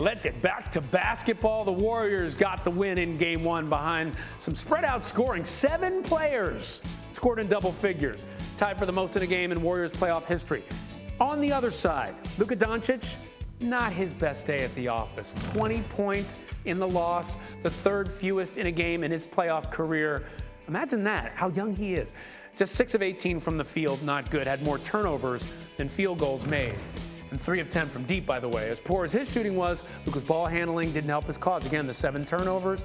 Let's get back to basketball. The Warriors got the win in game one behind some spread out scoring. 7 players scored in double figures, tied for the most in a game in Warriors playoff history. On the other side, Luka Doncic, not his best day at the office. 20 points in the loss, the 3rd fewest in a game in his playoff career. Imagine that, how young he is. Just 6 of 18 from the field, not good. Had more turnovers than field goals made. And 3 of 10 from deep, by the way. As poor as his shooting was, Luka's ball handling didn't help his cause. Again, the 7 turnovers.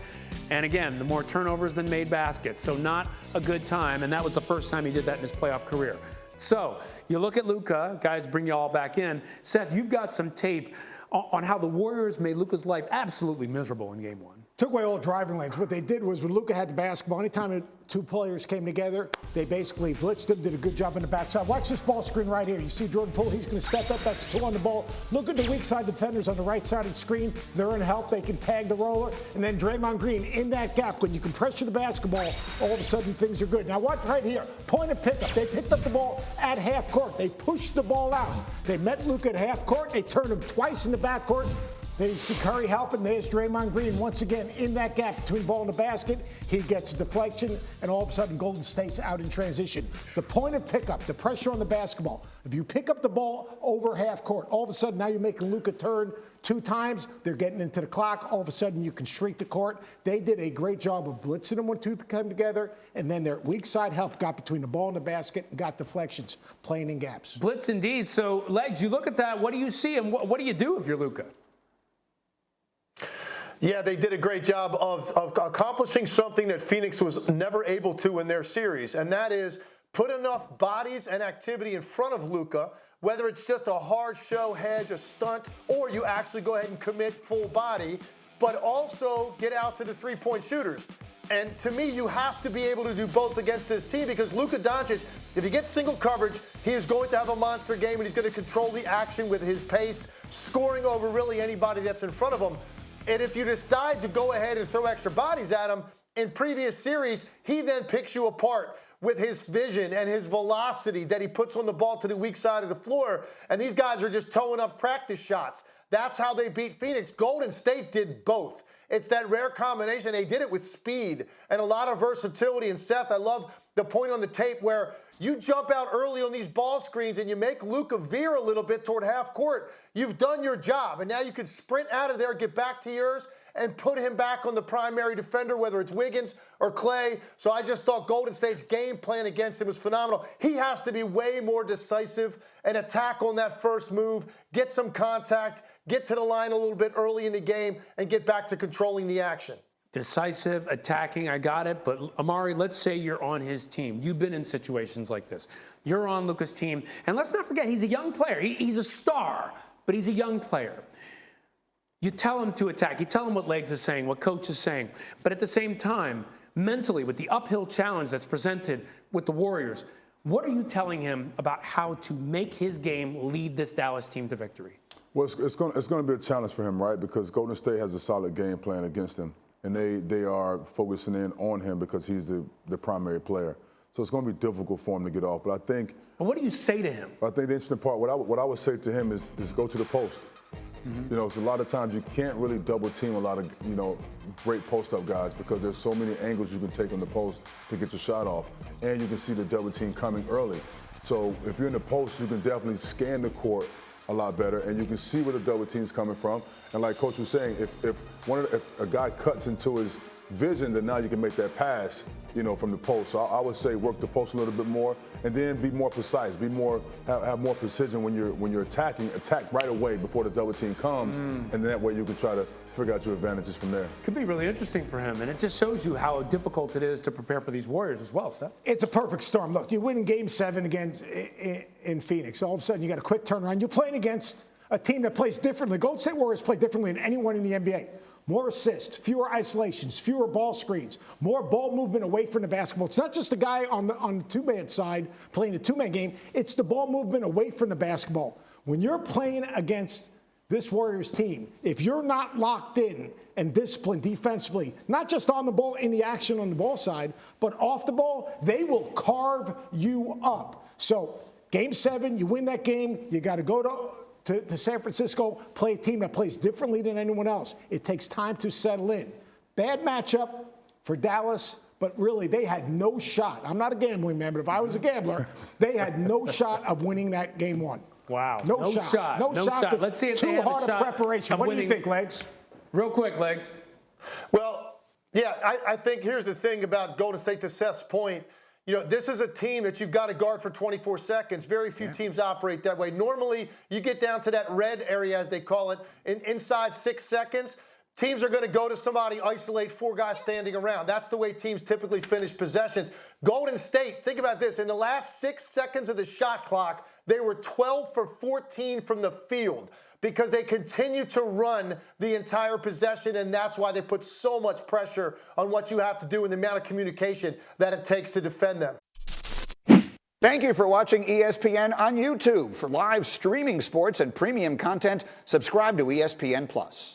And again, the more turnovers than made baskets. So not a good time. And that was the first time he did that in his playoff career. So you look at Luka, guys, bring you all back in. Seth, you've got some tape on how the Warriors made Luka's life absolutely miserable in game one. Took away all driving lanes. What they did was when Luka had the basketball, anytime the 2 players came together, they basically blitzed him, did a good job on the backside. Watch this ball screen right here. You see Jordan Poole, he's going to step up. That's 2 on the ball. Look at the weak side defenders on the right side of the screen. They're in help. They can tag the roller. And then Draymond Green in that gap. When you can pressure the basketball, all of a sudden things are good. Now watch right here. Point of pickup. They picked up the ball at half court. They pushed the ball out. They met Luka at half court. They turned him twice in the backcourt. Then you see Curry helping. There's Draymond Green once again in that gap between ball and the basket. He gets a deflection, and all of a sudden Golden State's out in transition. The point of pickup, the pressure on the basketball. If you pick up the ball over half court, all of a sudden now you're making Luka turn 2 times. They're getting into the clock. All of a sudden you can shrink the court. They did a great job of blitzing them when 2 come together, and then their weak side help got between the ball and the basket and got deflections, playing in gaps. Blitz indeed. So, Legs, you look at that. What do you see, and what do you do if you're Luka? Yeah, they did a great job of accomplishing something that Phoenix was never able to in their series, and that is put enough bodies and activity in front of Luka, whether it's just a hard show, hedge, a stunt, or you actually go ahead and commit full body, but also get out to the 3-point shooters. And to me, you have to be able to do both against this team because Luka Doncic, if he gets single coverage, he is going to have a monster game, and he's going to control the action with his pace, scoring over really anybody that's in front of him. And if you decide to go ahead and throw extra bodies at him, in previous series, he then picks you apart with his vision and his velocity that he puts on the ball to the weak side of the floor. And these guys are just towing up practice shots. That's how they beat Phoenix. Golden State did both. It's that rare combination. They did it with speed and a lot of versatility. And Seth, I love the point on the tape where you jump out early on these ball screens and you make Luka veer a little bit toward half court. You've done your job, and now you can sprint out of there, get back to yours, and put him back on the primary defender, whether it's Wiggins or Clay. So I just thought Golden State's game plan against him was phenomenal. He has to be way more decisive and attack on that first move, get some contact, get to the line a little bit early in the game, and get back to controlling the action. Decisive, attacking, I got it. But, Amar'e, let's say you're on his team. You've been in situations like this. You're on Luka's team. And let's not forget, he's a young player. He's a star, but he's a young player. You tell him to attack. You tell him what Legs is saying, what Coach is saying. But at the same time, mentally, with the uphill challenge that's presented with the Warriors, what are you telling him about how to make his game lead this Dallas team to victory? Well, it's going to be a challenge for him, right? Because Golden State has a solid game plan against him. And they are focusing in on him because he's the primary player. So it's going to be difficult for him to get off. But I think. But what do you say to him? I think the interesting part, what I would say to him is go to the post. Mm-hmm. You know, so a lot of times you can't really double team a lot of, great post-up guys because there's so many angles you can take on the post to get your shot off. And you can see the double team coming early. So if you're in the post, you can definitely scan the court a lot better, and you can see where the double team's coming from. And like Coach was saying, if a guy cuts into his vision, then now you can make that pass, from the post. So I would say work the post a little bit more, and then be more precise, have more precision when you're attacking. Attack right away before the double team comes, and then that way you can try to figure out your advantages from there. Could be really interesting for him, and it just shows you how difficult it is to prepare for these Warriors as well, Seth. It's a perfect storm. Look, you win in Game 7 against in Phoenix. All of a sudden, you got a quick turnaround. You're playing against a team that plays differently. Golden State Warriors play differently than anyone in the NBA. More assists, fewer isolations, fewer ball screens, more ball movement away from the basketball. It's not just a guy on the two-man side playing a two-man game. It's the ball movement away from the basketball. When you're playing against this Warriors team, if you're not locked in and disciplined defensively, not just on the ball, in the action on the ball side, but off the ball, they will carve you up. So Game 7, you win that game, you got to go to San Francisco, play a team that plays differently than anyone else. It takes time to settle in. Bad matchup for Dallas, but really they had no shot. I'm not a gambling man, but if I was a gambler, they had no shot of winning that game one. Wow. No shot. No shot. Let's see if they too have hard a shot of preparation. What do you think, Legs? Real quick, Legs. Well, yeah, I think here's the thing about Golden State, to Seth's point. This is a team that you've got to guard for 24 seconds. Very few teams operate that way. Normally, you get down to that red area, as they call it, inside 6 seconds. Teams are going to go to somebody, isolate 4 guys standing around. That's the way teams typically finish possessions. Golden State, think about this. In the last 6 seconds of the shot clock, they were 12 for 14 from the field because they continue to run the entire possession, and that's why they put so much pressure on what you have to do and the amount of communication that it takes to defend them. Thank you for watching ESPN on YouTube. For live streaming sports and premium content, subscribe to ESPN+.